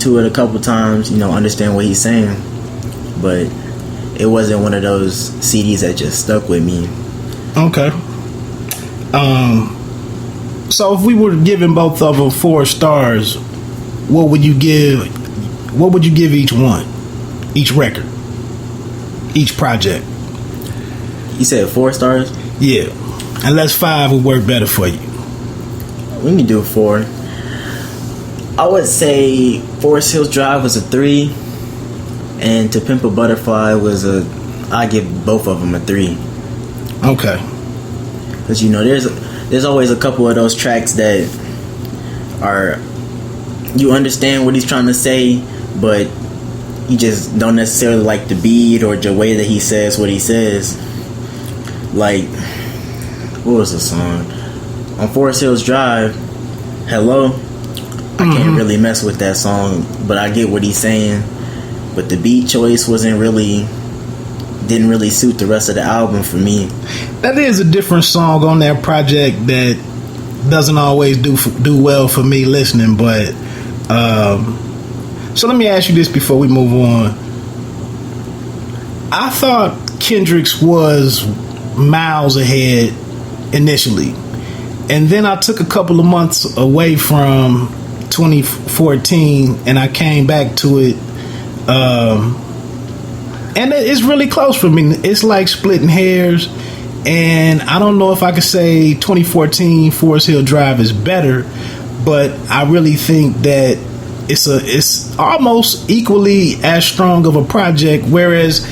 to it a couple times, understand what he's saying, but it wasn't one of those CDs that just stuck with me. Okay. So if we were giving both of them 4 stars, what would you give each one? Each record? Each project? You said 4 stars? Yeah. Unless 5 would work better for you. We can do 4. I would say Forest Hills Drive was a 3, and To Pimp a Butterfly was I give both of them a 3. Okay. Because there's always a couple of those tracks that are, you understand what he's trying to say, but you just don't necessarily like the beat or the way that he says what he says. Like, what was the song? On Forest Hills Drive, Hello. I can't really mess with that song, but I get what he's saying. But the beat choice didn't really suit the rest of the album for me. That is a different song on that project that doesn't always do well for me listening. But so let me ask you this before we move on. I thought Kendrick's was miles ahead initially, and then I took a couple of months away from 2014 and I came back to it, and it's really close for me. It's like splitting hairs, and I don't know if I could say 2014 Forest Hill Drive is better, but I really think that it's almost equally as strong of a project, whereas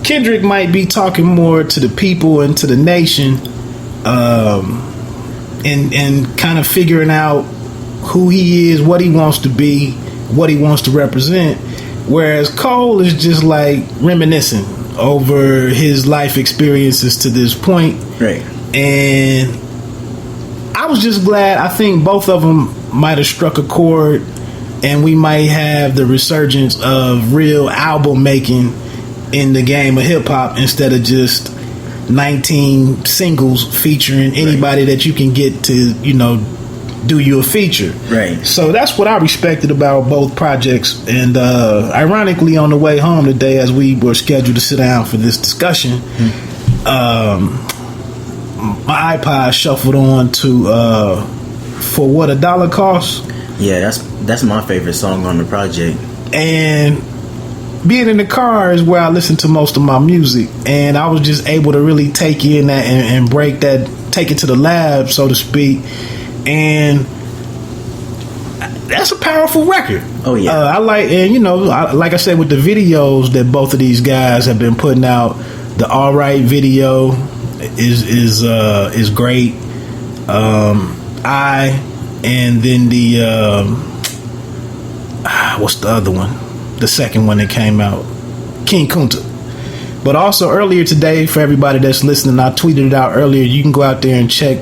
Kendrick might be talking more to the people and to the nation, and kind of figuring out who he is, what he wants to be, what he wants to represent, whereas Cole is just like reminiscing over his life experiences to this point. Right. And I was just glad. I think both of them might have struck a chord, and we might have the resurgence of real album making in the game of hip hop instead of just 19 singles featuring anybody that you can get to, do you a feature. Right. So that's what I respected about both projects. And ironically, on the way home today, as we were scheduled to sit down for this discussion, my iPod shuffled on to For What a Dollar Costs. Yeah, that's my favorite song on the project. And being in the car is where I listen to most of my music, and I was just able to really take in that and break that, take it to the lab, so to speak. And that's a powerful record. Oh yeah. I like, and like I said, with the videos that both of these guys have been putting out, the All Right video is great. And then the what's the other one? The second one that came out, King Kunta. But also earlier today, for everybody that's listening, I tweeted it out earlier. You can go out there and check.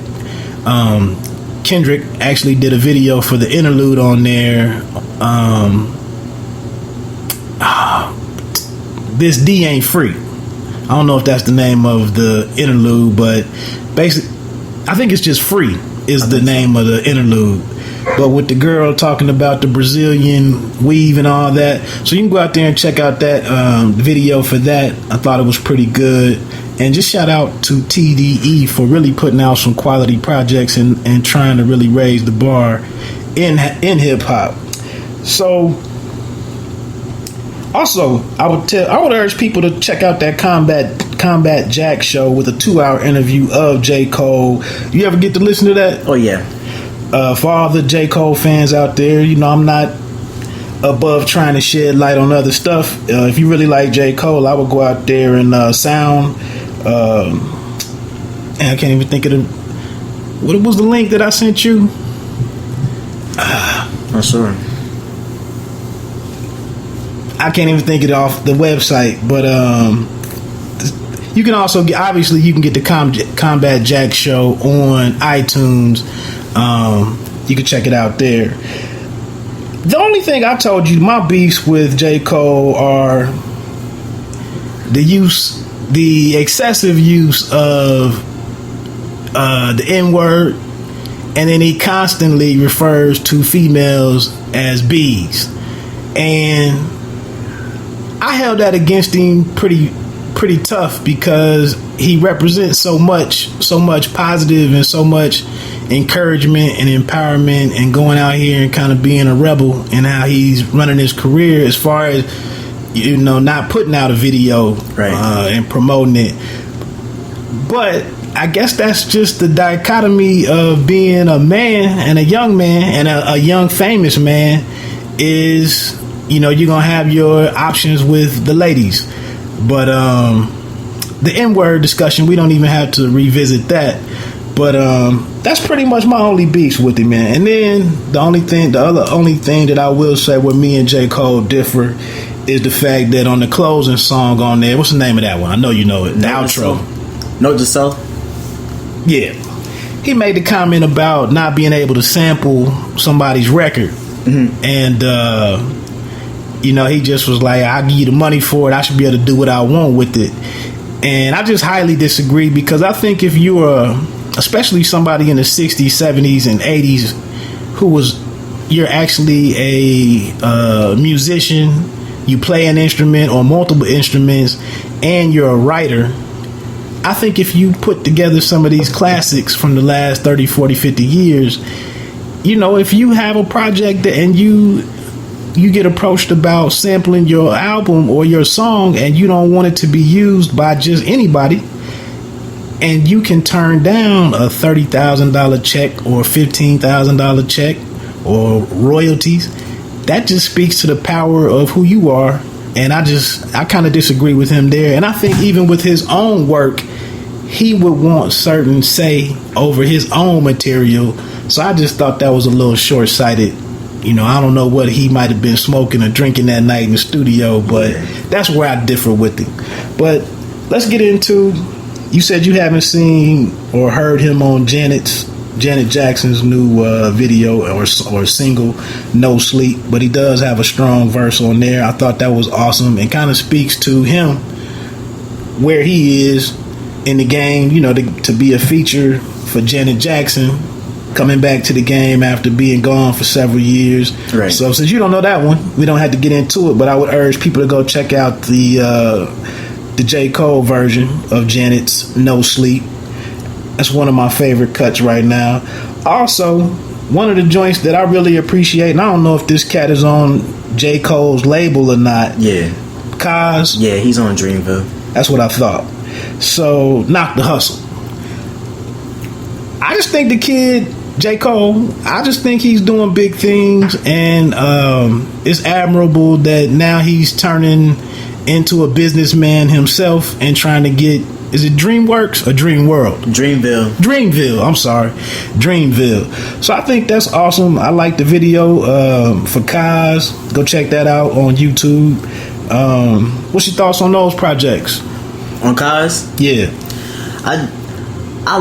Kendrick actually did a video for the interlude on there. This D Ain't Free. I don't know if that's the name of the interlude, but basically, I think it's just Free is the name of the interlude. But with the girl talking about the Brazilian weave and all that. So you can go out there and check out that video for that. I thought it was pretty good. And just shout out to TDE for really putting out some quality projects and trying to really raise the bar in hip hop. So also, I would urge people to check out that Combat Jack show with a 2-hour interview of J. Cole. You ever get to listen to that? Oh yeah. For all the J. Cole fans out there, I'm not above trying to shed light on other stuff. If you really like J. Cole, I would go out there and sound. And I can't even think of what was the link that I sent you? Not sure. I can't even think of it off the website, but you can also get, obviously you can get the Combat Jack show on iTunes. You can check it out there. The only thing I told you, my beefs with J. Cole are the excessive use of the N-word, and then he constantly refers to females as bees. And I held that against him pretty tough, because he represents so much positive and so much encouragement and empowerment, and going out here and kind of being a rebel, and how he's running his career as far as, you know, not putting out a video, right, and promoting it. But I guess that's just the dichotomy of being a man and a young man, and a young famous man is, you know, you're gonna have your options with the ladies. But the N-word discussion, we don't even have to revisit that. But that's pretty much my only beef with him, man. And then the only thing that I will say where me and J. Cole differ is the fact that on the closing song on there, what's the name of that one? I know you know it. The outro. Note to self. Yeah. He made the comment about not being able to sample somebody's record. Mm-hmm. And you know, he just was like, I'll give you the money for it, I should be able to do what I want with it. And I just highly disagree, because I think if you are, especially somebody in the 60s, 70s, and 80s you're actually a musician, you play an instrument or multiple instruments, and you're a writer, I think if you put together some of these classics from the last 30, 40, 50 years, you know, if you have a project and you get approached about sampling your album or your song, and you don't want it to be used by just anybody, and you can turn down a $30,000 check or $15,000 check or royalties, that just speaks to the power of who you are. And I kind of disagree with him there. And I think even with his own work, he would want certain say over his own material. So I just thought that was a little short-sighted. You know, I don't know what he might have been smoking or drinking that night in the studio, but that's where I differ with him. But let's get into, you said you haven't seen or heard him on Janet Jackson's new video or single, No Sleep, but he does have a strong verse on there. I thought that was awesome, and kind of speaks to him, where he is in the game, you know, to be a feature for Janet Jackson, coming back to the game after being gone for several years. Right. So since you don't know that one, we don't have to get into it, but I would urge people to go check out the J. Cole version of Janet's No Sleep. That's one of my favorite cuts right now. Also, one of the joints that I really appreciate, and I don't know if this cat is on J. Cole's label or not. Yeah. Kaz. Yeah, he's on Dreamville. That's what I thought. So, Knock the Hustle. I just think the kid, J. Cole, I just think he's doing big things, and it's admirable that now he's turning into a businessman himself and trying to get, is it DreamWorks or Dreamworld? Dreamville, I'm sorry. Dreamville. So I think that's awesome. I like the video for Kaz. Go check that out on YouTube. What's your thoughts on those projects? On Kaz? Yeah. I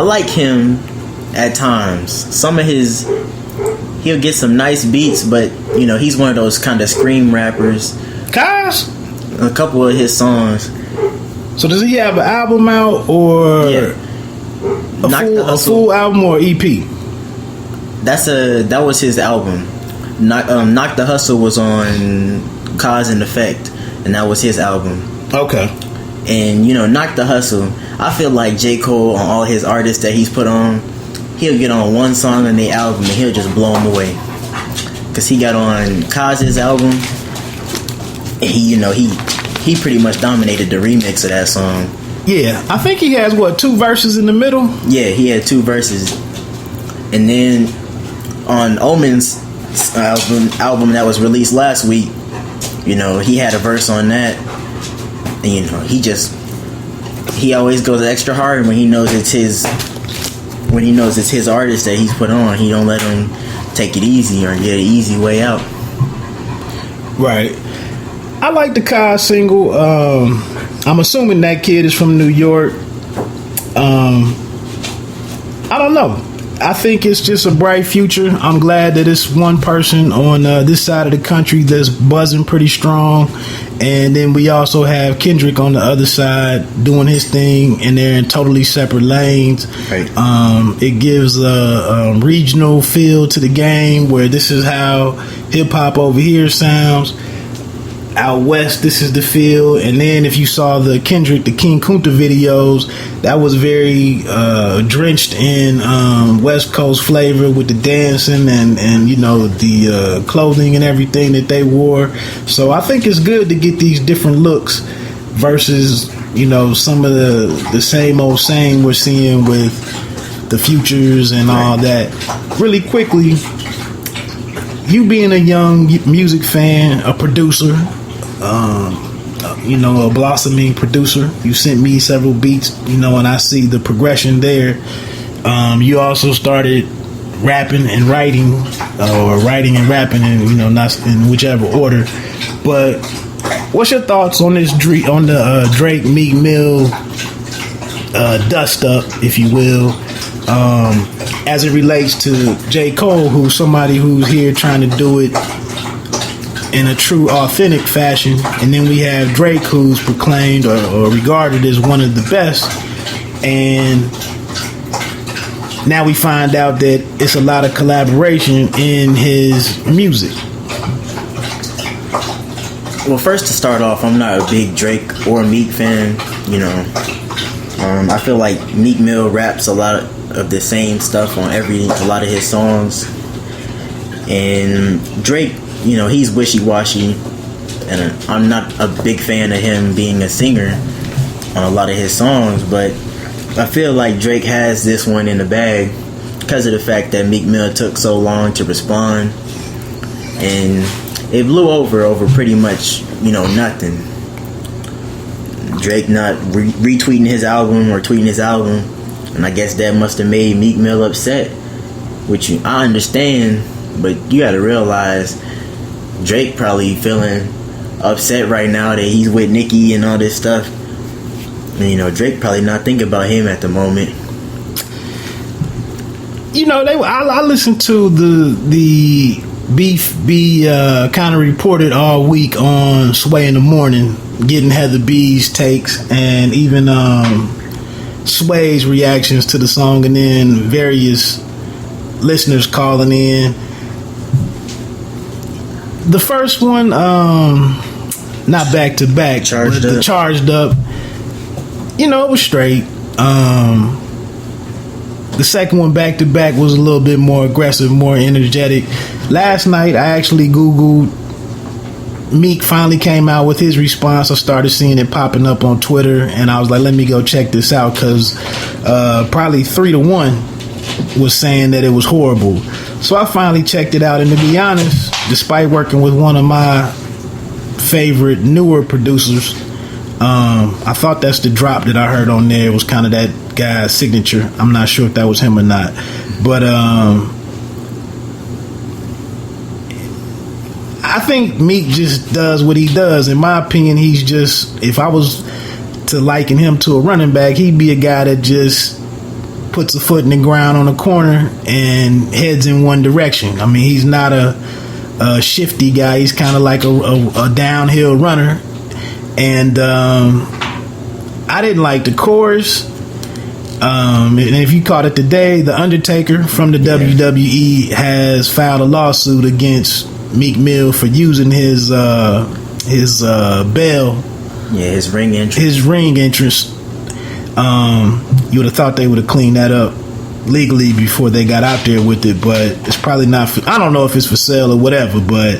like him at times. Some of his, he'll get some nice beats, but you know, he's one of those kind of scream rappers. Kaz? A couple of his songs. So does he have an album out, or a full album or EP? That was his album. Knock the Hustle was on Cause and Effect, and that was his album. Okay. And you know, Knock the Hustle, I feel like J. Cole, on all his artists that he's put on, he'll get on one song on the album and he'll just blow them away. Cause he got on Kaz's album, and he pretty much dominated the remix of that song. Yeah, I think he has 2 verses in the middle. Yeah, he had 2 verses, and then on Omen's album that was released last week, you know, he had a verse on that, and you know, he always goes extra hard when he knows it's his artist that he's put on. He don't let him take it easy or get an easy way out. Right. I like the Kaz single. I'm assuming that kid is from New York. I don't know. I think it's just a bright future. I'm glad that it's one person on this side of the country that's buzzing pretty strong, and then we also have Kendrick on the other side doing his thing, and they're in totally separate lanes. Right. It gives a regional feel to the game, where this is how hip hop over here sounds. Out west, this is the feel. And then if you saw the Kendrick, the King Kunta videos, that was very drenched in West Coast flavor with the dancing and you know, the clothing and everything that they wore. So I think it's good to get these different looks versus, you know, some of the same old same we're seeing with the Futures and all that. Really quickly, you being a young music fan, a producer, you know, a blossoming producer, you sent me several beats, you know, and I see the progression there. You also started rapping and writing, or writing and rapping, and you know, not in whichever order. But what's your thoughts on this on the Drake Meek Mill dust up, if you will, as it relates to J. Cole, who's somebody who's here trying to do it in a true, authentic fashion, and then we have Drake, who's proclaimed or regarded as one of the best, and now we find out that it's a lot of collaboration in his music. Well, first to start off, I'm not a big Drake or Meek fan. You know, I feel like Meek Mill raps a lot of the same stuff on a lot of his songs, and Drake, you know, he's wishy-washy, and I'm not a big fan of him being a singer on a lot of his songs, but I feel like Drake has this one in the bag because of the fact that Meek Mill took so long to respond, and it blew over pretty much, you know, nothing. Drake not retweeting his album or tweeting his album, and I guess that must have made Meek Mill upset, which I understand, but you gotta realize Drake probably feeling upset right now that he's with Nicki and all this stuff. And, you know, Drake probably not thinking about him at the moment. You know, I listened to the beef be kind of reported all week on Sway in the Morning, getting Heather B's takes and even Sway's reactions to the song, and then various listeners calling in. The first one, not back to back, Charged Up, you know, it was straight. The second one back to back was a little bit more aggressive, more energetic. Last night I actually Googled, Meek finally came out with his response. I started seeing it popping up on Twitter, and I was like, let me go check this out, because probably 3-1 was saying that it was horrible. So I finally checked it out, and to be honest, despite working with one of my favorite newer producers, I thought that's the drop that I heard on there. It was kind of that guy's signature. I'm not sure if that was him or not, but I think Meek just does what he does. In my opinion, he's just, if I was to liken him to a running back, he'd be a guy that just puts a foot in the ground on the corner and heads in one direction. I mean, he's not a shifty guy. He's kind of like a downhill runner. And I didn't like the chorus. And if you caught it today, The Undertaker from the WWE has filed a lawsuit against Meek Mill for using his bell. Yeah, his ring entrance. You would have thought they would have cleaned that up legally before they got out there with it, but it's probably not I don't know if it's for sale or whatever, but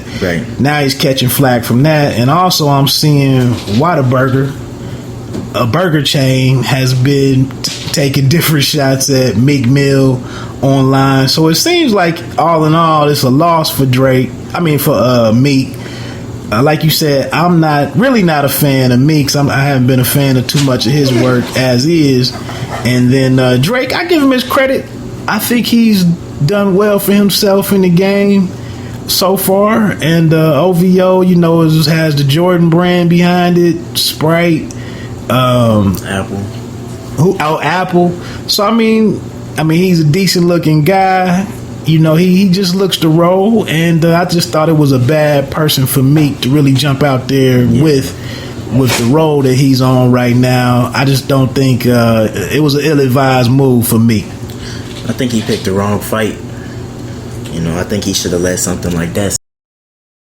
now he's catching flack from that. And also I'm seeing Whataburger, a burger chain, has been taking different shots at Meek Mill online. So it seems like all in all it's a loss for Drake. I mean for Meek. Like you said, I'm not a fan of Meek's. I haven't been a fan of too much of his work as is. And then Drake, I give him his credit. I think he's done well for himself in the game so far. And OVO, you know, has the Jordan brand behind it. Sprite, Apple. Apple. So I mean, I mean, he's a decent looking guy. You know, he just looks the role, and I just thought it was a bad person for Meek to really jump out there with the role that he's on right now. I just don't think it was an ill-advised move for Meek. I think he picked the wrong fight. You know, I think he should have let something like that